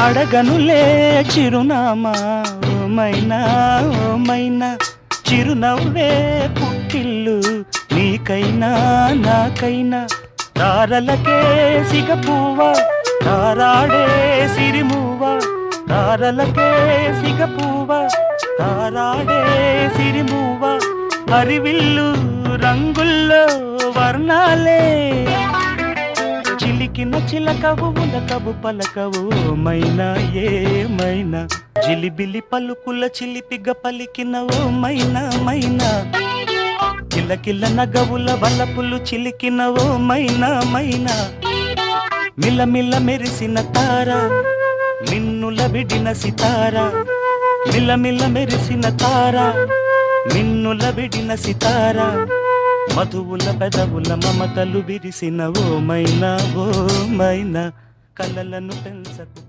అడగనులే చిరునామా ఓ మైనా ఓ మైనా, చిరునవ్వే పుట్టిల్లు నీకైనా నాకైనా. తారలకే సిగపువ్వ తారాడే సిరిమువ్వ, తారలకే సిగపువ్వ తారాడే సిరిమువ్వ. హరివిల్లు రంగుల్లో వర్ణాలే, చిలికిన చిలకవు ఉలకవు పలకవు మైనా ఏమైనా. జిలిబిలి పలుకుల చిలిపిగ పలికిన ఓ మైనా మైనా, కిలకిల నగవుల వలపులు చిలికిన ఓ మైనా మైనా. మిలమిల మెరిసిన తార మిన్నుల విడిన సితార, మిలమిల మెరిసిన తార మిన్నుల విడిన సితార. మధువుల పెదవుల మమతలు విరిసిన ఓ మైనా ఓ మైనా, కలలను పెంచకు.